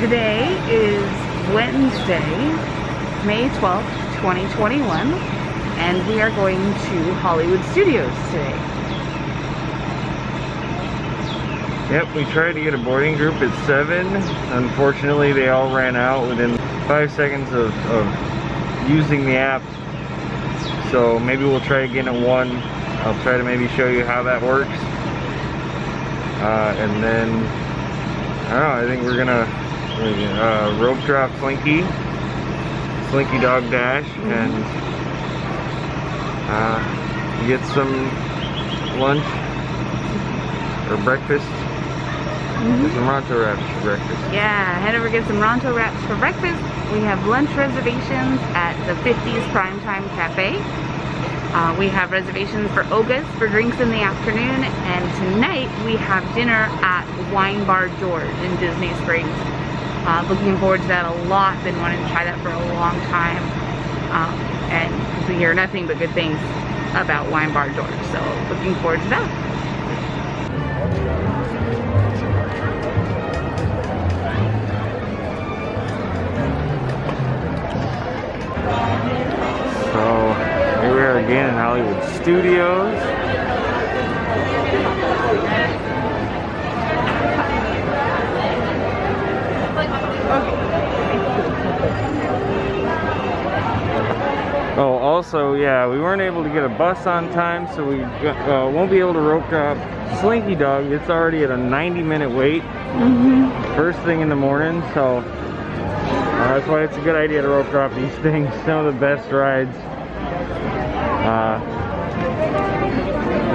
Today is Wednesday, May 12th, 2021, and we are going to Hollywood Studios today. Yep, we tried to get a boarding group at 7. Unfortunately, they all ran out within 5 seconds of using the app. So maybe we'll try again at 1. I'll try to maybe show you how that works. And then, I don't know, I think we're gonna rope drop Slinky Dog Dash, and get some lunch or breakfast. Get some Ronto wraps for breakfast. Yeah, head over get some Ronto wraps for breakfast. We have lunch reservations at the 50s Primetime Cafe. We have reservations for Oga's for drinks in the afternoon, and tonight we have dinner at Wine Bar George in Disney Springs. Looking forward to that a lot. Been wanting to try that for a long time, and we hear nothing but good things about Wine Bar George, so looking forward to that. So here we are again in Hollywood Studios. Oh, also, yeah, we weren't able to get a bus on time, so we won't be able to rope drop Slinky Dog. It's already at a 90-minute wait. First thing in the morning, so that's why it's a good idea to rope drop these things. Some of the best rides.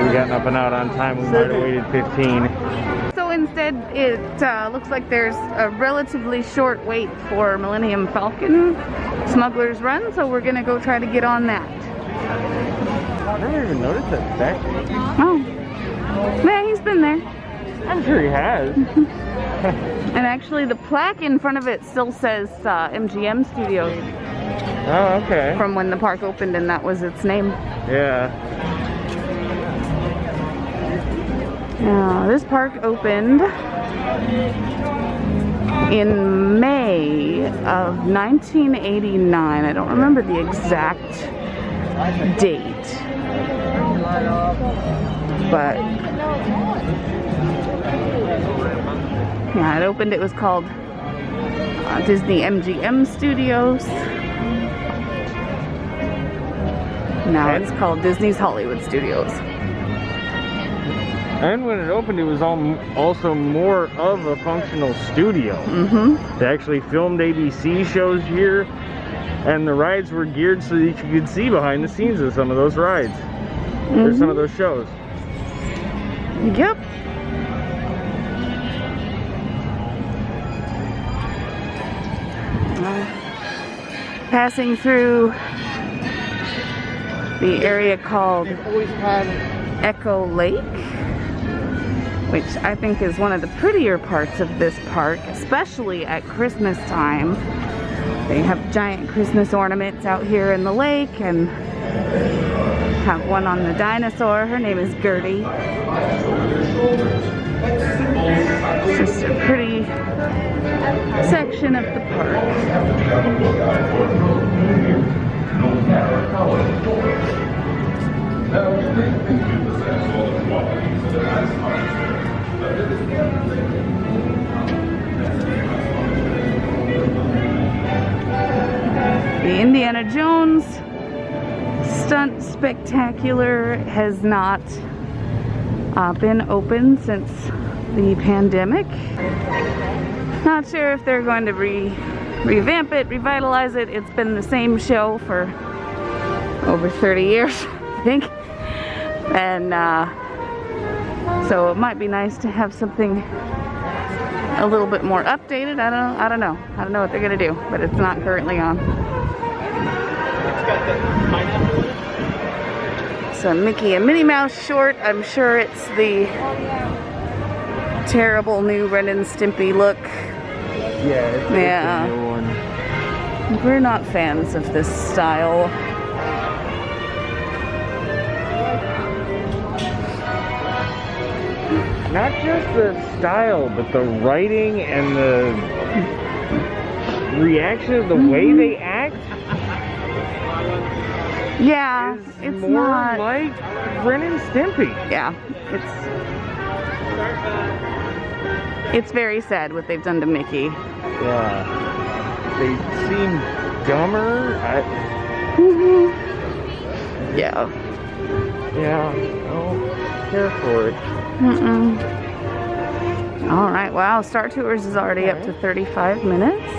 We've gotten up and out on time. We might have waited 15. So instead, it looks like there's a relatively short wait for Millennium Falcon Smuggler's Run, so we're gonna go try to get on that. I never even noticed that back. Oh, yeah, he's been there. I'm sure he has. And actually, the plaque in front of it still says MGM Studios. Oh, okay. From when the park opened, and that was its name. Yeah. This park opened in May of 1989. I don't remember the exact date, but yeah, it opened. It was called Disney MGM Studios. Now it's called Disney's Hollywood Studios. And when it opened, it was also more of a functional studio. They actually filmed ABC shows here, and the rides were geared so that you could see behind the scenes of some of those rides, or some of those shows. Yep. Passing through the area called Echo Lake, which I think is one of the prettier parts of this park, especially at Christmas time. They have giant Christmas ornaments out here in the lake, and have one on the dinosaur. Her name is Gertie. It's just a pretty section of the park. The Indiana Jones Stunt Spectacular has not been open since the pandemic. Not sure if they're going to revamp it, revitalize it. It's been the same show for over 30 years, I think. And so it might be nice to have something a little bit more updated. I don't know what they're gonna do, but it's not currently on. So Mickey and Minnie Mouse short. I'm sure it's the terrible new Ren and Stimpy look. Yeah, it's a new one. We're not fans of this style. Not just the style, but the writing and reaction, the way they act, Yeah, is it's more not like Ren and Stimpy. Yeah, it's very sad what they've done to Mickey. Yeah, they seem dumber. Yeah. Yeah, I don't care for it. All right, wow, Star Tours is already up to 35 minutes.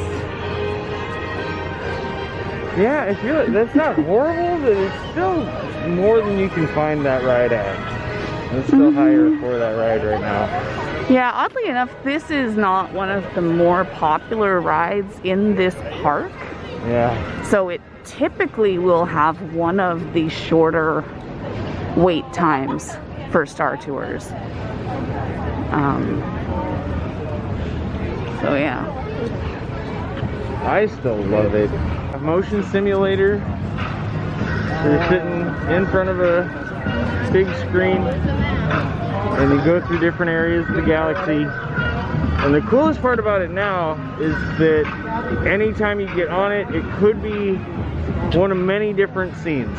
Yeah, I feel like that's not horrible, but it's still more than you can find that ride at. It's still higher for that ride right now. Yeah, oddly enough, this is not one of the more popular rides in this park. Yeah. So it typically will have one of the shorter wait times for Star Tours. So yeah. I still love it. A motion simulator. You're sitting in front of a big screen and you go through different areas of the galaxy. And the coolest part about it now is that anytime you get on it, it could be one of many different scenes.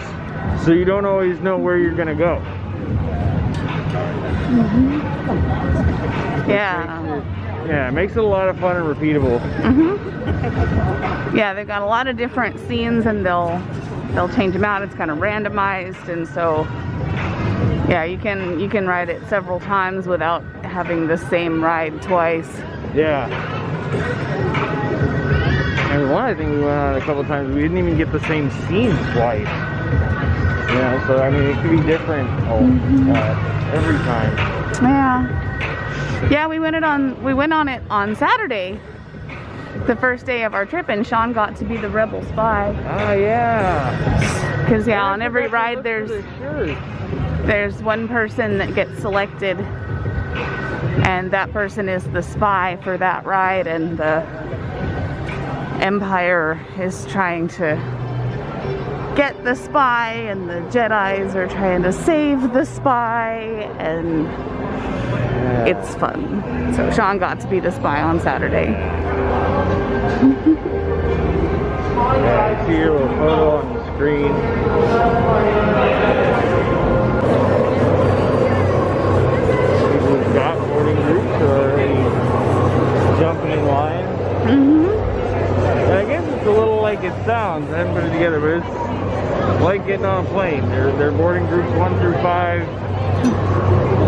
So you don't always know where you're gonna go. Yeah. Yeah, it makes it a lot of fun and repeatable. Yeah, they've got a lot of different scenes and they'll change them out. It's kind of randomized, and so yeah, you can ride it several times without having the same ride twice. Yeah. And one, I think we went on a couple times, we didn't even get the same scene twice. You know, so I mean, it could be different every time. Yeah. Yeah, we went on it on Saturday, the first day of our trip, and Sean got to be the rebel spy. Ah, yeah. Because yeah, on every ride there's one person that gets selected, and that person is the spy for that ride, and the Empire is trying to get the spy, and the Jedis are trying to save the spy, and it's fun. So Sean got to be the spy on Saturday. Yeah, I see your little photo on the screen. We've got boarding groups who are already jumping in line. And I guess it's a little like it sounds. I haven't put it together, but it's like getting on a plane. They're boarding groups 1 through 5.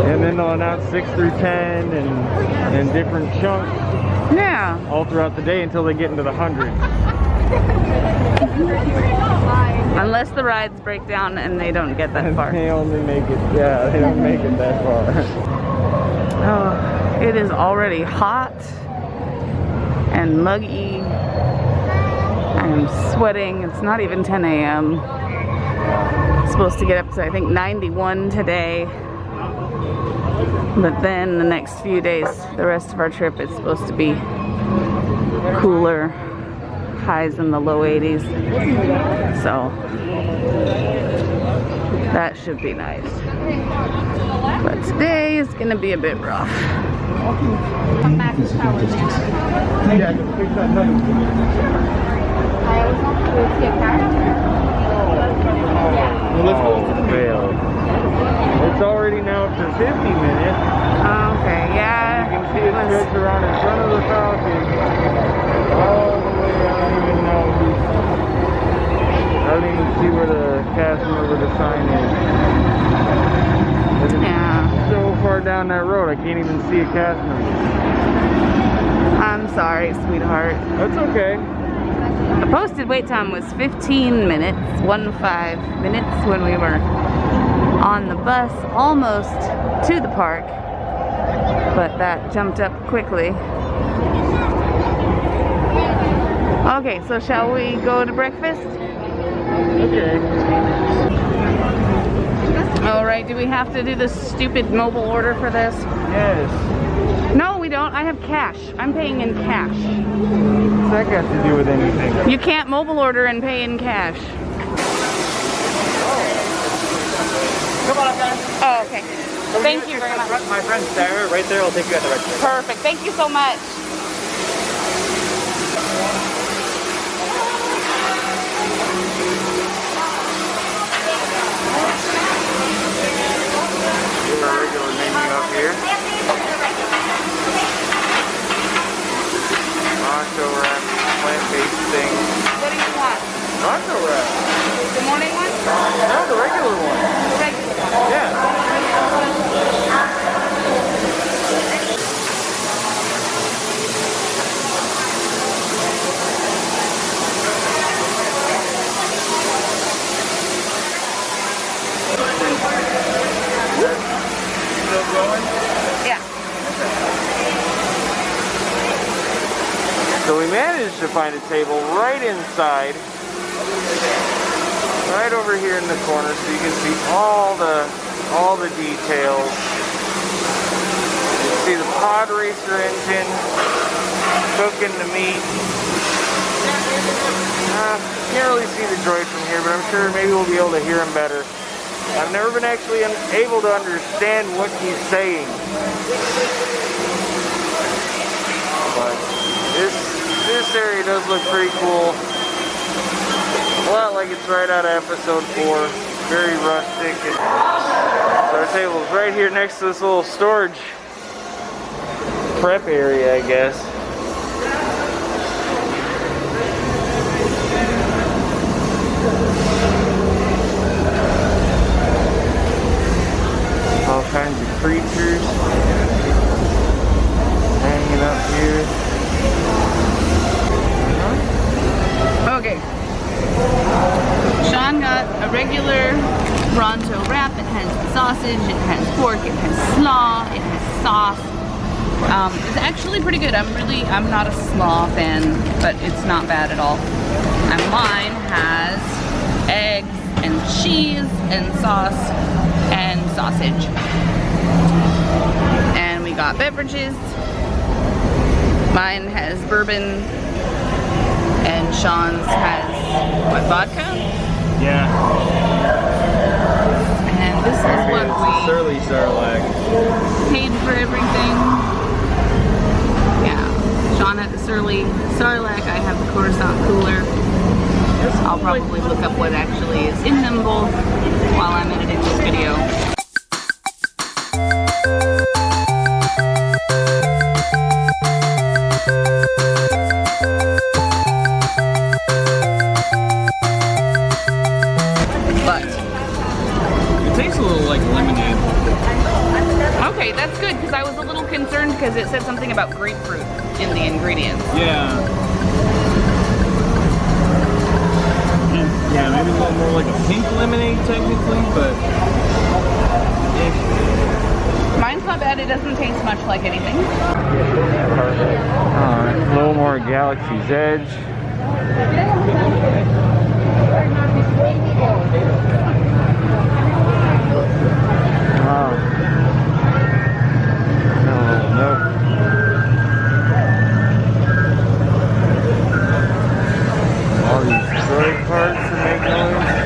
And then they'll announce 6 through 10 and different chunks. Yeah. All throughout the day until they get into the hundreds. Unless the rides break down and they don't get that far. They only make it, yeah, they don't make it that far. Oh, it is already hot and muggy. I am sweating. It's not even 10 a.m. It's supposed to get up to, I think, 91 today. But then the next few days, the rest of our trip, it's supposed to be cooler, highs in the low 80s. So that should be nice. But today is gonna be a bit rough. Come back to shower now. Oh, failed. It's already now up to 50 minutes. Okay, yeah. You can see it stretch around in front of the Falcon. All the way, I don't even know. I don't even see where the cast member with the sign is. It's so far down that road, I can't even see a cast member. I'm sorry, sweetheart. That's okay. The posted wait time was 15 minutes, 15 minutes when we were on the bus almost to the park, but that jumped up quickly. Okay, so shall we go to breakfast? Okay. Alright, do we have to do this stupid mobile order for this? Yes. No, we don't. I have cash. I'm paying in cash. What's that got to do with anything? You can't mobile order and pay in cash. Come on up, guys. Oh, okay. Thank you very much. My friend Sarah, right there, will take you at the register. Perfect. Thank you so much. based thing. What do you want? Ronto wrap. The morning one? No, the regular one. The regular one. Yeah. Still going? Yeah. So we managed to find a table right inside, right over here in the corner, so you can see all the details. You can see the pod racer engine cooking the meat. Can't really see the droid from here, but I'm sure maybe we'll be able to hear him better. I've never been actually able to understand what he's saying. But this area does look pretty cool. A lot like it's right out of episode 4. Very rustic. So our table's right here next to this little storage prep area, I guess. All kinds of creatures hanging up here. Okay. Sean got a regular Ronto wrap. It has sausage, it has pork, it has slaw, it has sauce. It's actually pretty good. I'm not a slaw fan, but it's not bad at all. And mine has eggs and cheese and sauce and sausage. And we got beverages. Mine has bourbon and Sean's has what, vodka? Yeah. And this is what we Surly Sarlacc. paid for everything. Yeah. Sean had the Surly Sarlacc, I have the Coruscant cooler. I'll probably look up what actually is in them both while I'm editing this video. But It tastes a little like lemonade. okay, that's good because I was a little concerned because it said something about grapefruit in the ingredients. Yeah. Yeah, maybe a little more like a pink lemonade technically, but Mine's not bad, it doesn't taste much like anything. Alright, a little more Galaxy's Edge. All these droid parts that make noise.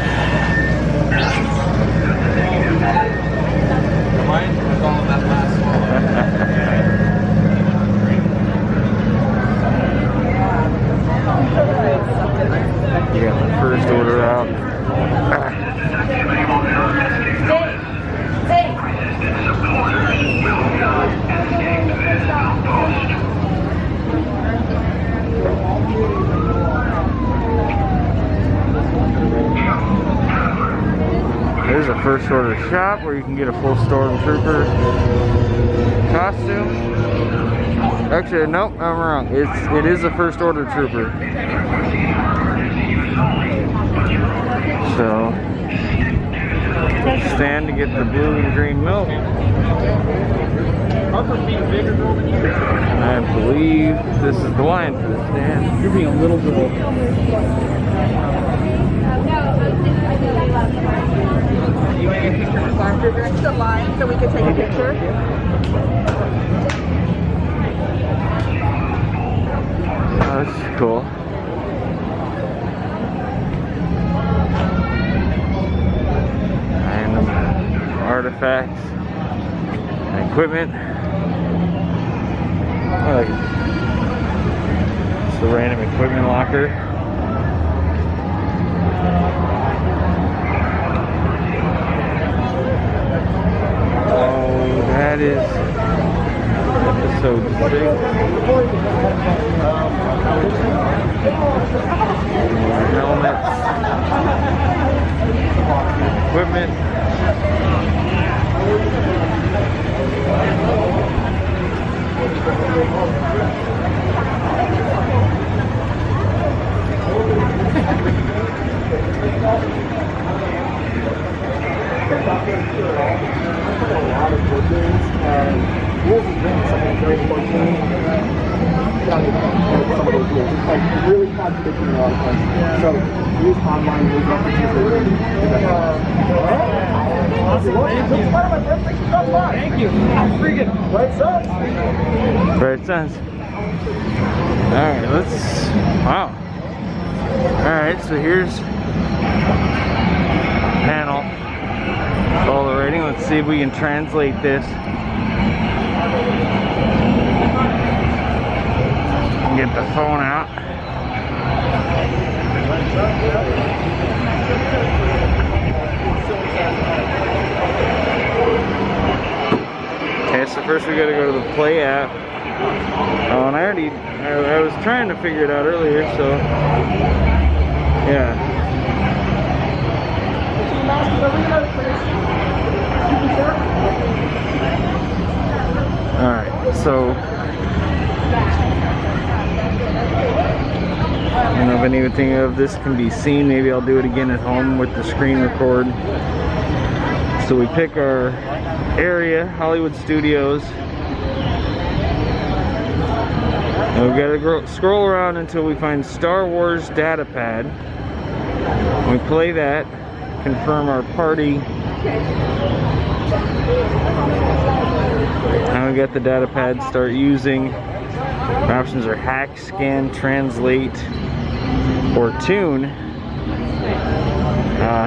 mine was all of that last You got the first order out. There's a first order shop where you can get a full Stormtrooper costume. Actually, nope, I'm wrong. It is a first order trooper. So stand to get the blue and green milk. I believe this is the line for the stand. You're being a little girl. You want to get a picture with Stormtrooper? It's the line so we can take a picture. Oh, this is cool. Random artifacts and equipment. I like it. It's the random equipment locker. Oh, that is episode 6. Helmets. Equipment. Really contradicting a lot of things. So use online news references. Thank you. Freaking right sense. Right sense. Alright, let's. Wow. Alright, so here's panel. All the rating. Let's see if we can translate this. Get the phone out. Okay, so first we gotta go to the Play app. Oh, and I was trying to figure it out earlier, so yeah. Alright, so I don't know if anything of this can be seen. Maybe I'll do it again at home with the screen record. So we pick our area, Hollywood Studios. And we've got to scroll around until we find Star Wars data pad. We play that, confirm our party. Now we got the data pad, start using. Our options are hack, scan, translate, or tune.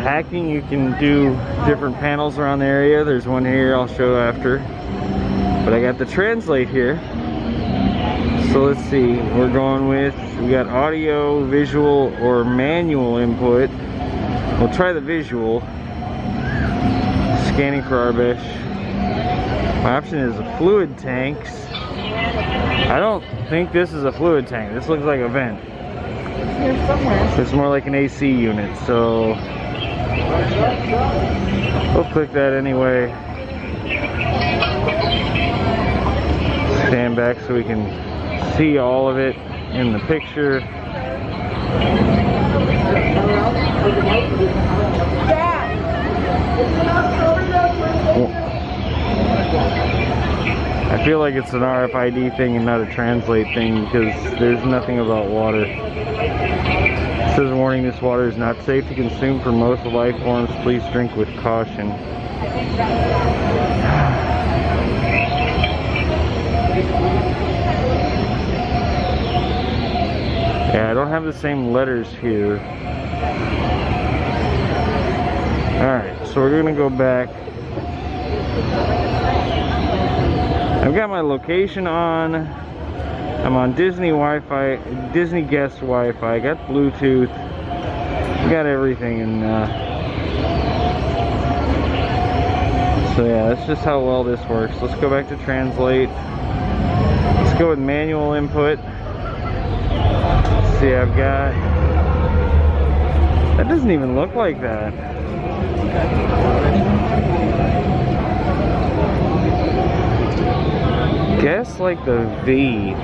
Hacking, you can do different panels around the area. There's one here I'll show after. But I got the translate here. So let's see, we're going with, we got audio, visual, or manual input. We'll try the visual. Scanning for Arbesh. My option is fluid tanks. I don't think this is a fluid tank. This looks like a vent. It's more like an AC unit, so we'll click that anyway. Stand back so we can see all of it in the picture. I feel like it's an RFID thing and not a translate thing because there's nothing about water. It says warning, this water is not safe to consume for most life forms. Please drink with caution. Yeah, I don't have the same letters here. Alright, so we're gonna go back. I've got my location on. I'm on Disney Wi-Fi, Disney guest Wi-Fi. I got Bluetooth. Got everything, and so yeah, that's just how well this works. Let's go back to translate. Let's go with manual input. Let's see, I've got. That doesn't even look like that. Guess like the V.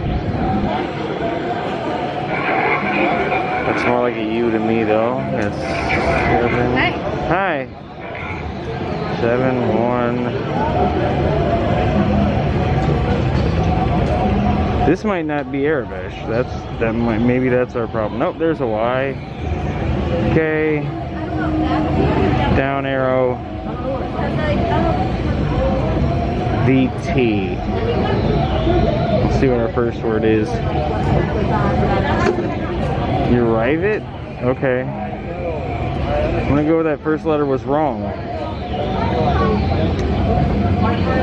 That's more like a U to me though. That's 7. Hi. 7, 1. This might not be Arabish. Maybe that's our problem. Nope, there's a Y. Okay. Down arrow. VT. Let's see what our first word is. You arrive it? Okay. I'm gonna go with that first letter was wrong.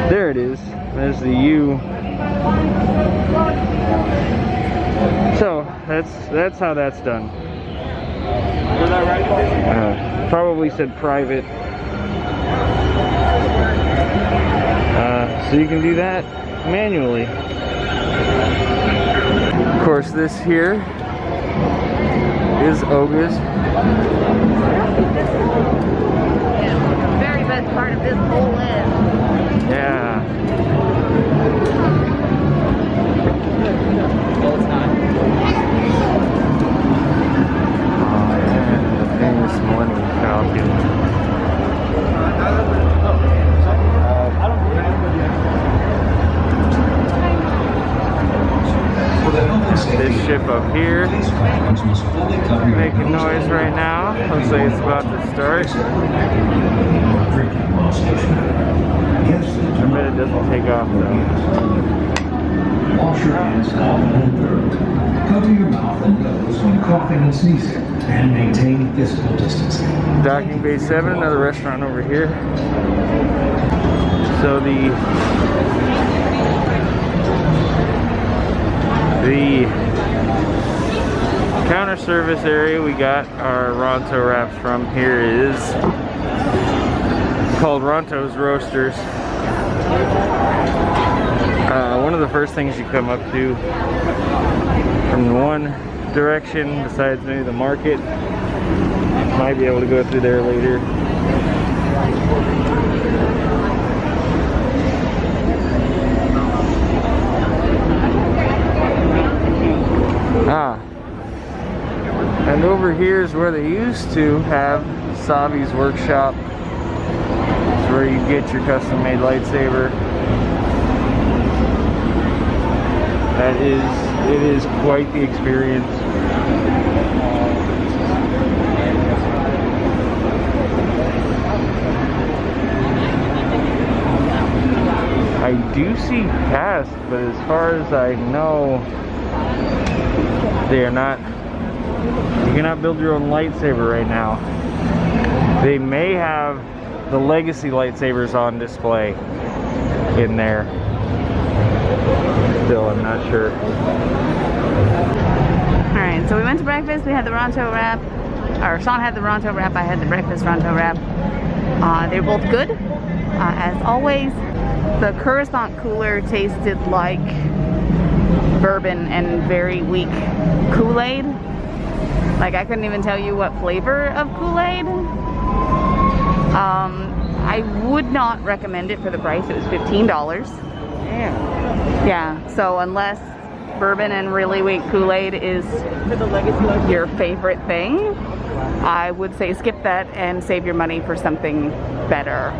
There it is. There's the U. So that's how that's done. Probably said private. So you can do that manually. Of course, this here is Oga's. The very best part of this whole is. Yeah. Oh, yeah. The famous Millennium Falcon. This ship up here making noise right now. Looks like it's about to start. I bet it doesn't take off though. Wash your hands often and thoroughly. Cover your mouth and nose when coughing and sneezing, and maintain physical distancing. Docking Bay 7, another restaurant over here. So the counter service area we got our Ronto wraps from here is called Ronto Roasters. One of the first things you come up to from one direction, besides maybe the market, might be able to go through there later. And over here is where they used to have Savi's workshop. It's where you get your custom-made lightsaber. It is quite the experience. I do see cast, but as far as I know, they are not. You cannot build your own lightsaber right now. They may have the legacy lightsabers on display in there. Still, I'm not sure. Alright, so we went to breakfast. We had the Ronto wrap. Or Sean had the Ronto wrap. I had the breakfast Ronto wrap. They were both good. As always, the Coruscant cooler tasted like bourbon and very weak Kool-Aid. Like, I couldn't even tell you what flavor of Kool-Aid. I would not recommend it for the price. It was $15. Damn. Yeah, so unless bourbon and really weak Kool-Aid is your favorite thing, I would say skip that and save your money for something better.